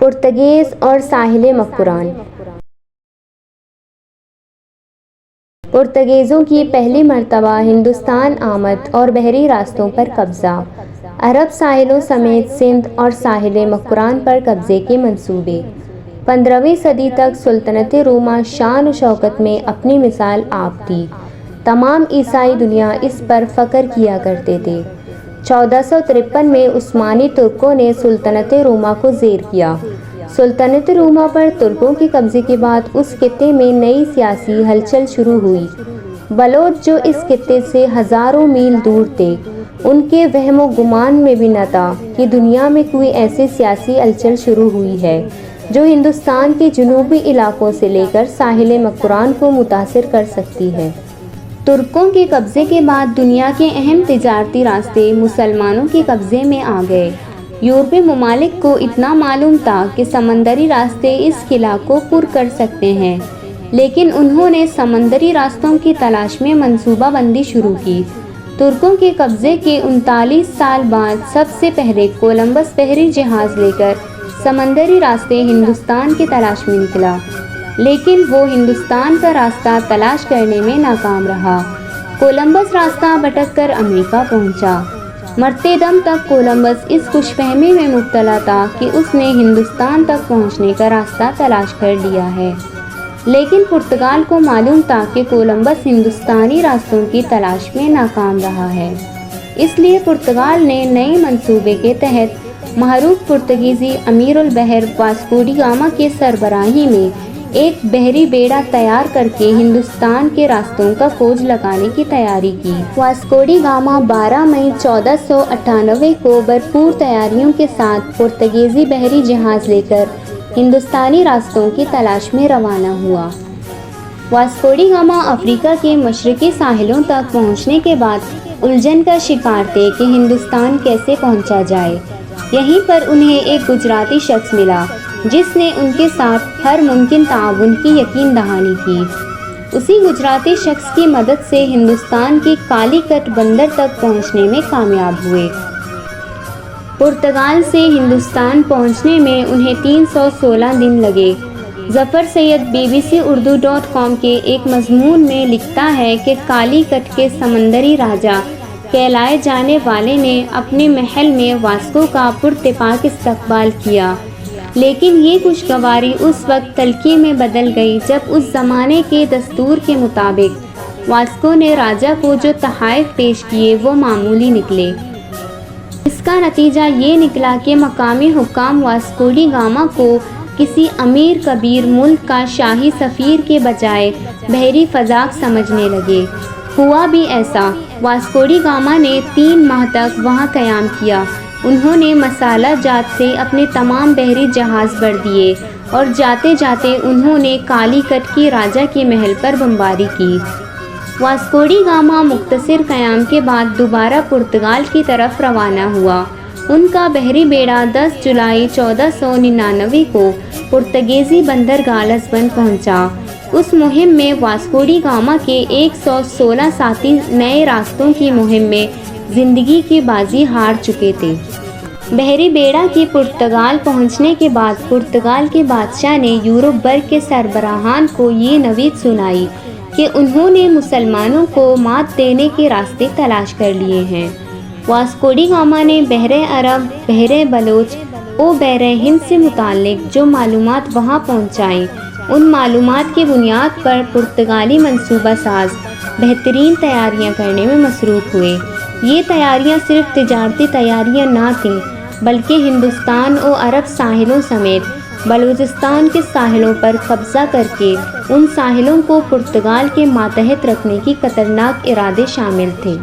پرتگیز اور ساحل مکران۔ پرتگیزوں کی پہلی مرتبہ ہندوستان آمد اور بحری راستوں پر قبضہ، عرب ساحلوں سمیت سندھ اور ساحل مکران پر قبضے کے منصوبے۔ 15ویں صدی تک سلطنت روما شان و شوکت میں اپنی مثال آپ تھی۔ تمام عیسائی دنیا اس پر فخر کیا کرتے تھے۔ 1453 میں عثمانی ترکوں نے سلطنت روما کو زیر کیا۔ سلطنت روما پر ترکوں کے قبضے کے بعد اس خطے میں نئی سیاسی ہلچل شروع ہوئی۔ بلوچ جو اس خطے سے ہزاروں میل دور تھے، ان کے وہم و گمان میں بھی نہ تھا کہ دنیا میں کوئی ایسی سیاسی ہلچل شروع ہوئی ہے جو ہندوستان کے جنوبی علاقوں سے لے کر ساحل مکران کو متاثر کر سکتی ہے۔ ترکوں کے قبضے کے بعد دنیا کے اہم تجارتی راستے مسلمانوں کے قبضے میں آ گئے۔ یورپی ممالک کو اتنا معلوم تھا کہ سمندری راستے اس قلعہ کو پر کر سکتے ہیں، لیکن انہوں نے سمندری راستوں کی تلاش میں منصوبہ بندی شروع کی۔ ترکوں کے قبضے کے 39 سال بعد سب سے پہلے کولمبس بحری جہاز لے کر سمندری راستے ہندوستان کی تلاش میں نکلا، لیکن وہ ہندوستان کا راستہ تلاش کرنے میں ناکام رہا۔ کولمبس راستہ بھٹک کر امریکہ پہنچا۔ مرتے دم تک کولمبس اس خوش فہمی میں مبتلا تھا کہ اس نے ہندوستان تک پہنچنے کا راستہ تلاش کر لیا ہے، لیکن پرتگال کو معلوم تھا کہ کولمبس ہندوستانی راستوں کی تلاش میں ناکام رہا ہے۔ اس لیے پرتگال نے نئے منصوبے کے تحت معروف پرتگیزی امیر البحر واسکو ڈی گاما کے سربراہی میں ایک بحری بیڑا تیار کر کے ہندوستان کے راستوں کا کھوج لگانے کی تیاری کی۔ واسکو ڈی گاما 12 مئی 1498 کو بھرپور تیاریوں کے ساتھ پرتگیزی بحری جہاز لے کر ہندوستانی راستوں کی تلاش میں روانہ ہوا۔ واسکو ڈی گاما افریقہ کے مشرقی ساحلوں تک پہنچنے کے بعد الجھن کا شکار تھے کہ ہندوستان کیسے پہنچا جائے۔ یہیں پر انہیں ایک گجراتی شخص ملا جس نے ان کے ساتھ ہر ممکن تعاون کی یقین دہانی کی۔ اسی گجراتی شخص کی مدد سے ہندوستان کی کالی کٹ بندر تک پہنچنے میں کامیاب ہوئے۔ پرتگال سے ہندوستان پہنچنے میں انہیں 316 دن لگے۔ ظفر سید BBC Urdu.com کے ایک مضمون میں لکھتا ہے کہ کالی کٹ کے سمندری راجا کہلائے جانے والے نے اپنے محل میں واسکو کا پراتفاق استقبال کیا، لیکن یہ خوشگواری اس وقت تلخی میں بدل گئی جب اس زمانے کے دستور کے مطابق واسکو نے راجا کو جو تحائف پیش کیے وہ معمولی نکلے۔ اس کا نتیجہ یہ نکلا کہ مقامی حکام واسکو ڈی گاما کو کسی امیر کبیر ملک کا شاہی سفیر کے بجائے بحری فضاق سمجھنے لگے۔ ہوا بھی ایسا۔ واسکو ڈی گاما نے 3 ماہ تک وہاں قیام کیا۔ انہوں نے مسالہ جات سے اپنے تمام بحری جہاز بھر دیے اور جاتے جاتے انہوں نے کالی کٹ کی راجا کے محل پر بمباری کی۔ واسکو ڈی گاما مختصر قیام کے بعد دوبارہ پرتگال کی طرف روانہ ہوا۔ ان کا بحری بیڑا 10 جولائی 1499 کو پرتگیزی بندرگاہ لسبن پہنچا۔ اس مہم میں واسکو ڈی گاما کے 116 ساتھی نئے راستوں کی مہم میں زندگی کی بازی ہار چکے تھے۔ بحری بیڑا کی پرتگال پہنچنے کے بعد پرتگال کے بادشاہ نے یورپ بھر کے سربراہان کو یہ نوید سنائی کہ انہوں نے مسلمانوں کو مات دینے کے راستے تلاش کر لیے ہیں۔ واسکو ڈی گاما نے بحر عرب، بحر بلوچ و بحر ہند سے متعلق جو معلومات وہاں پہنچائیں، ان معلومات کی بنیاد پر پرتگالی منصوبہ ساز بہترین تیاریاں کرنے میں مصروف ہوئے۔ یہ تیاریاں صرف تجارتی تیاریاں نہ تھیں، بلکہ ہندوستان و عرب ساحلوں سمیت بلوچستان کے ساحلوں پر قبضہ کر کے ان ساحلوں کو پرتگال کے ماتحت رکھنے کی خطرناک ارادے شامل تھے۔